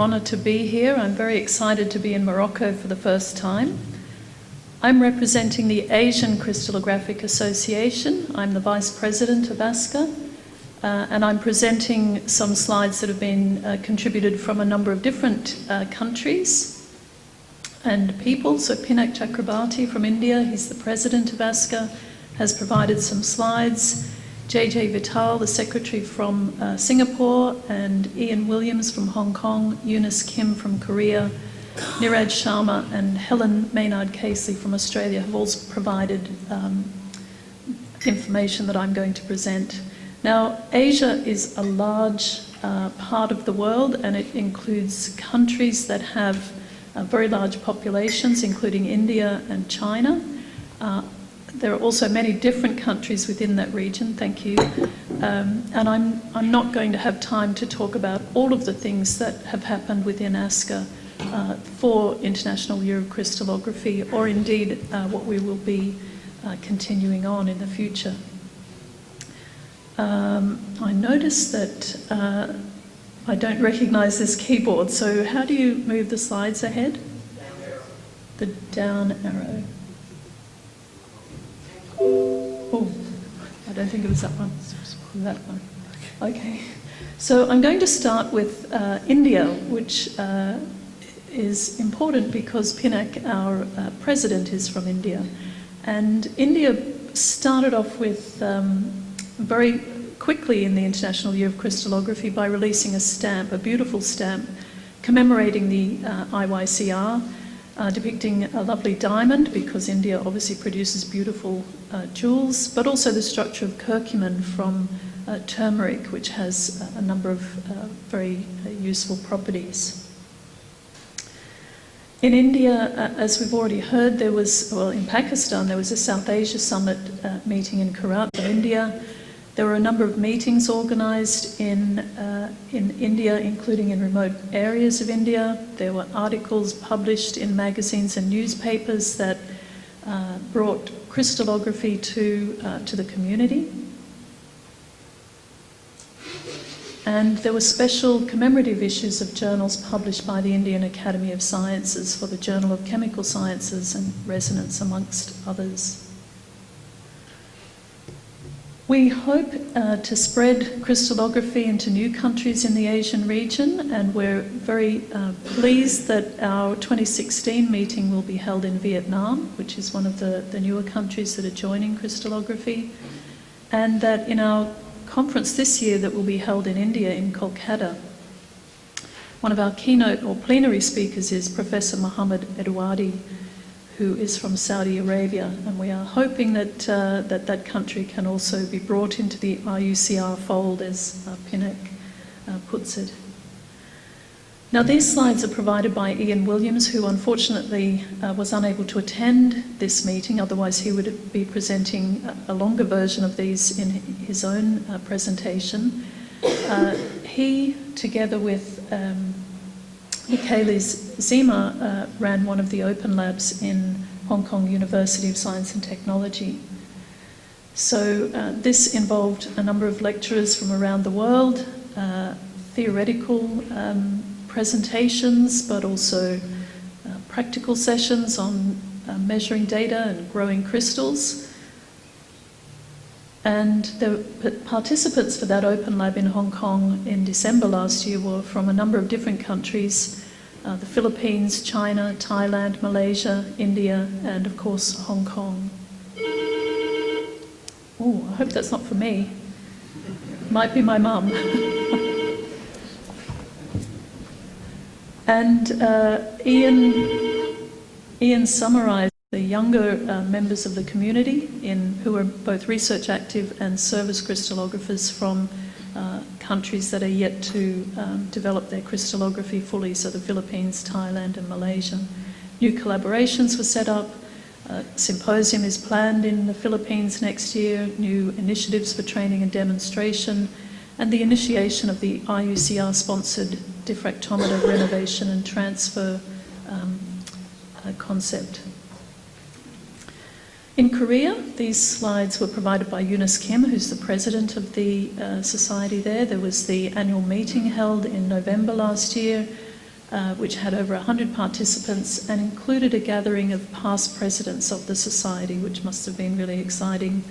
honoured to be here. I'm very excited to be in Morocco for the first time. I'm representing the Asian Crystallographic Association. I'm the Vice President of ASCA, and I'm presenting some slides that have been contributed from a number of different countries and people. So Pinak Chakrabarti from India, he's the President of ASCA, has provided some slides. JJ Vital, the Secretary from Singapore, and Ian Williams from Hong Kong, Eunice Kim from Korea, Niraj Sharma and Helen Maynard-Casey from Australia have also provided information that I'm going to present. Now, Asia is a large part of the world, and it includes countries that have very large populations, including India and China. There are also many different countries within that region, thank you. And I'm not going to have time to talk about all of the things that have happened within ASCA for International Year of Crystallography, or indeed what we will be continuing on in the future. I noticed that I don't recognise this keyboard, so how do you move the slides ahead? The down arrow. Oh, I don't think it was that one. That one. Okay. So I'm going to start with India, which is important because Pinak, our president, is from India. And India started off with very quickly in the International Year of Crystallography by releasing a stamp, a beautiful stamp, commemorating the IYCR, depicting a lovely diamond, because India obviously produces beautiful jewels, but also the structure of curcumin from turmeric, which has a number of very useful properties. In India, as we've already heard, there was, well, in Pakistan, there was a South Asia Summit meeting in Karachi, India. There were a number of meetings organised in India, including in remote areas of India. There were articles published in magazines and newspapers that brought crystallography to the community. And there were special commemorative issues of journals published by the Indian Academy of Sciences for the Journal of Chemical Sciences and Resonance, amongst others. We hope to spread crystallography into new countries in the Asian region, and we're very pleased that our 2016 meeting will be held in Vietnam, which is one of the newer countries that are joining crystallography, and that in our conference this year that will be held in India, in Kolkata, one of our keynote or plenary speakers is Professor Muhammad Edwadi, who is from Saudi Arabia, and we are hoping that that country can also be brought into the IUCR fold, as Pinak puts it. Now, these slides are provided by Ian Williams, who unfortunately was unable to attend this meeting, otherwise he would be presenting a longer version of these in his own presentation. He, together with Michaelis Zima, ran one of the open labs in Hong Kong University of Science and Technology. So this involved a number of lecturers from around the world, theoretical presentations, but also practical sessions on measuring data and growing crystals. And the participants for that open lab in Hong Kong in December last year were from a number of different countries, the Philippines, China, Thailand, Malaysia, India, and of course Hong Kong. Oh, I hope that's not for me. Might be my mum. And Ian summarised the younger members of the community who are both research active and service crystallographers from countries that are yet to develop their crystallography fully, so the Philippines, Thailand and Malaysia. New collaborations were set up. A symposium is planned in the Philippines next year, new initiatives for training and demonstration, and the initiation of the IUCR-sponsored diffractometer renovation and transfer concept. In Korea, these slides were provided by Eunice Kim, who's the president of the society there. There was the annual meeting held in November last year. which had over 100 participants and included a gathering of past presidents of the society, which must have been really exciting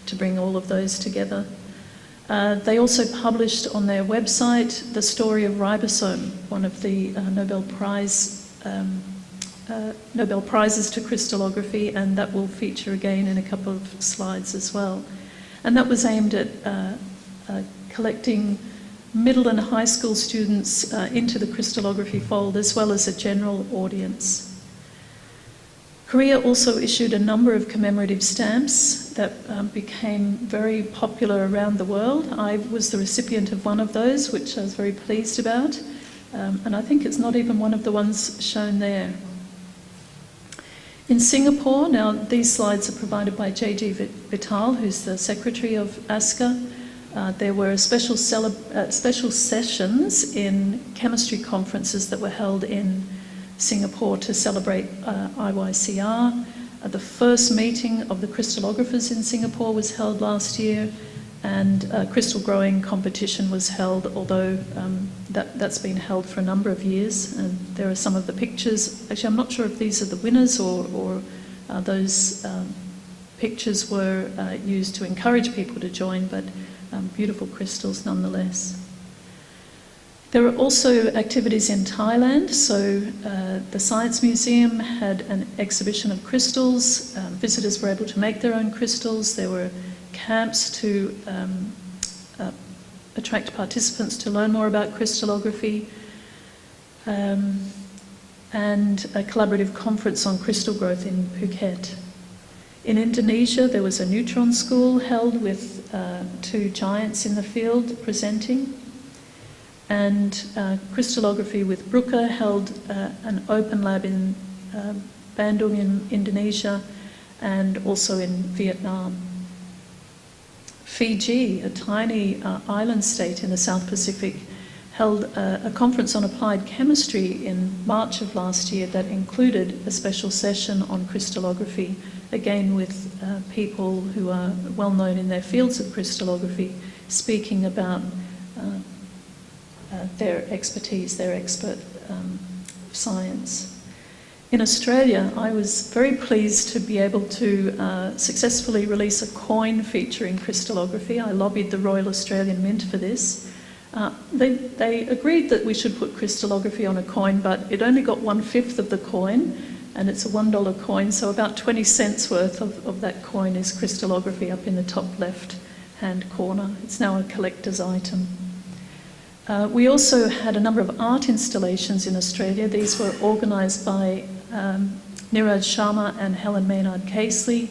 to bring all of those together. They also published on their website the story of ribosome, one of the Nobel Prizes to crystallography, and that will feature again in a couple of slides as well. And that was aimed at collecting middle and high school students into the crystallography fold, as well as a general audience. Korea also issued a number of commemorative stamps that became very popular around the world. I was the recipient of one of those, which I was very pleased about, and I think it's not even one of the ones shown there. In Singapore, now these slides are provided by J.G. Vital, who's the secretary of ASCA. There were special sessions in chemistry conferences that were held in Singapore to celebrate IYCR. The first meeting of the crystallographers in Singapore was held last year, and a crystal growing competition was held, although that's been held for a number of years. And there are some of the pictures. Actually, I'm not sure if these are the winners or those pictures were used to encourage people to join, but beautiful crystals nonetheless. There are also activities in Thailand. So the Science Museum had an exhibition of crystals. Visitors were able to make their own crystals. There were camps to attract participants to learn more about crystallography, and a collaborative conference on crystal growth in Phuket. In Indonesia, there was a neutron school held with two giants in the field presenting. And crystallography with Bruker held an open lab in Bandung in Indonesia and also in Vietnam. Fiji, a tiny island state in the South Pacific, held a conference on applied chemistry in March of last year that included a special session on crystallography, again with people who are well known in their fields of crystallography, speaking about their expertise, their expert science. In Australia, I was very pleased to be able to successfully release a coin featuring crystallography. I lobbied the Royal Australian Mint for this. They agreed that we should put crystallography on a coin, but it only got 1/5 of the coin, and it's a $1 coin, so about 20 cents worth of that coin is crystallography up in the top left-hand corner. It's now a collector's item. We also had a number of art installations in Australia. These were organised by Niraj Sharma and Helen Maynard Casely,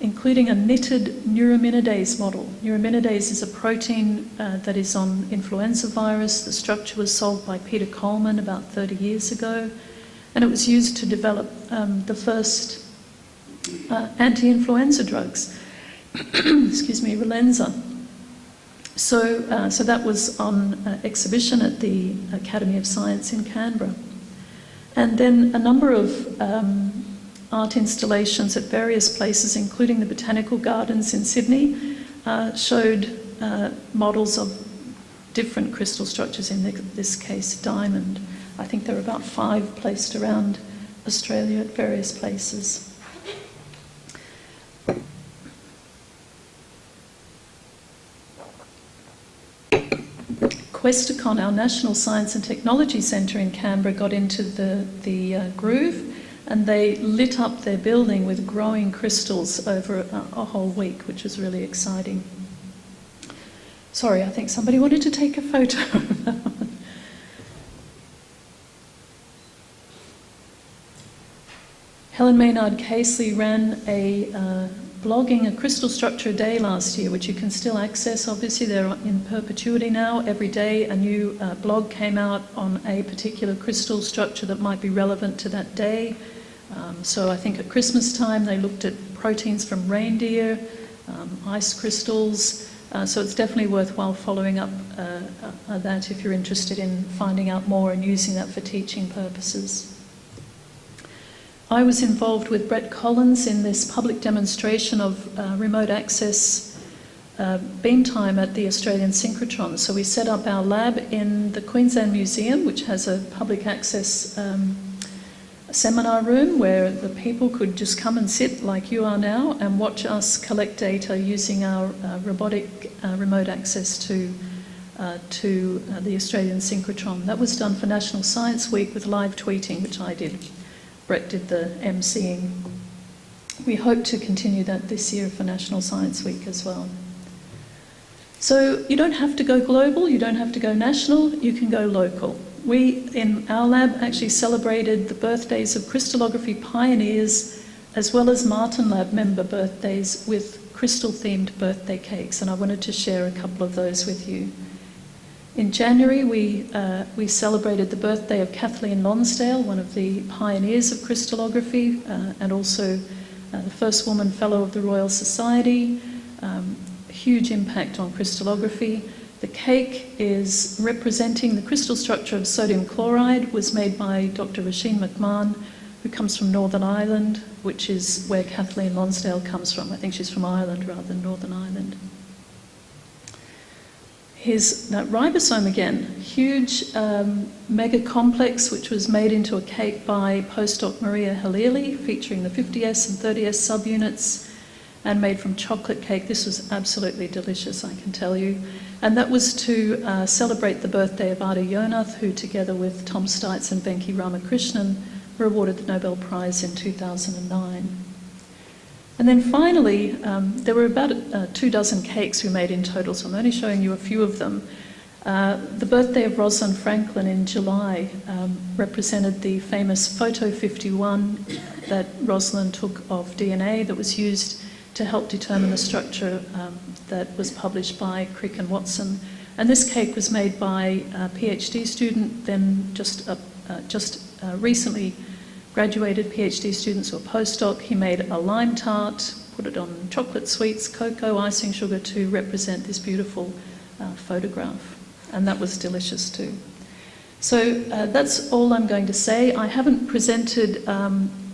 including a knitted neuraminidase model. Neuraminidase is a protein that is on influenza virus. The structure was solved by Peter Coleman about 30 years ago, and it was used to develop the first anti-influenza drugs, excuse me, Relenza. So that was on exhibition at the Academy of Science in Canberra. And then a number of art installations at various places, including the Botanical Gardens in Sydney, showed models of different crystal structures, in this case diamond. I think there are about 5 placed around Australia at various places. Questacon, our National Science and Technology Centre in Canberra, got into the groove, and they lit up their building with growing crystals over a whole week, which was really exciting. Sorry, I think somebody wanted to take a photo of that one. Helen Maynard Casely ran blogging a crystal structure a day last year, which you can still access. Obviously, they're in perpetuity now. Every day a new blog came out on a particular crystal structure that might be relevant to that day. So I think at Christmas time they looked at proteins from reindeer, ice crystals. So it's definitely worthwhile following up that if you're interested in finding out more and using that for teaching purposes. I was involved with Brett Collins in this public demonstration of remote access beam time at the Australian synchrotron. So we set up our lab in the Queensland Museum, which has a public access seminar room where the people could just come and sit like you are now and watch us collect data using our robotic remote access to the Australian synchrotron. That was done for National Science Week with live tweeting, which I did. Brett did the emceeing. We hope to continue that this year for National Science Week as well. So you don't have to go global, you don't have to go national, you can go local. We, in our lab, actually celebrated the birthdays of crystallography pioneers as well as Martin Lab member birthdays with crystal-themed birthday cakes, and I wanted to share a couple of those with you. In January, we celebrated the birthday of Kathleen Lonsdale, one of the pioneers of crystallography, and also the first woman fellow of the Royal Society. Huge impact on crystallography. The cake is representing the crystal structure of sodium chloride, was made by Dr. Rasheen McMahon, who comes from Northern Ireland, which is where Kathleen Lonsdale comes from. I think she's from Ireland rather than Northern Ireland. Here's that ribosome again, huge mega complex which was made into a cake by postdoc Maria Halili, featuring the 50S and 30S subunits and made from chocolate cake. This was absolutely delicious, I can tell you. And that was to celebrate the birthday of Ada Yonath, who together with Tom Stites and Venki Ramakrishnan were awarded the Nobel Prize in 2009. And then finally, there were about 24 cakes we made in total, so I'm only showing you a few of them. The birthday of Rosalind Franklin in July represented the famous photo 51 that Rosalind took of DNA that was used to help determine the structure that was published by Crick and Watson. And this cake was made by a PhD student, then just recently graduated PhD students or postdoc. He made a lime tart, put it on chocolate sweets, cocoa, icing sugar to represent this beautiful photograph. And that was delicious too. So that's all I'm going to say. I haven't presented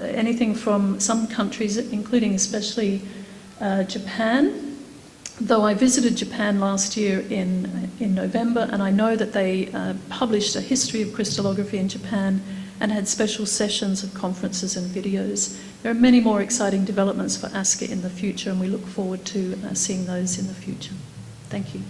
anything from some countries, including especially Japan, though I visited Japan last year in November, and I know that they published a history of crystallography in Japan and had special sessions of conferences and videos. There are many more exciting developments for ASCA in the future, and we look forward to seeing those in the future. Thank you.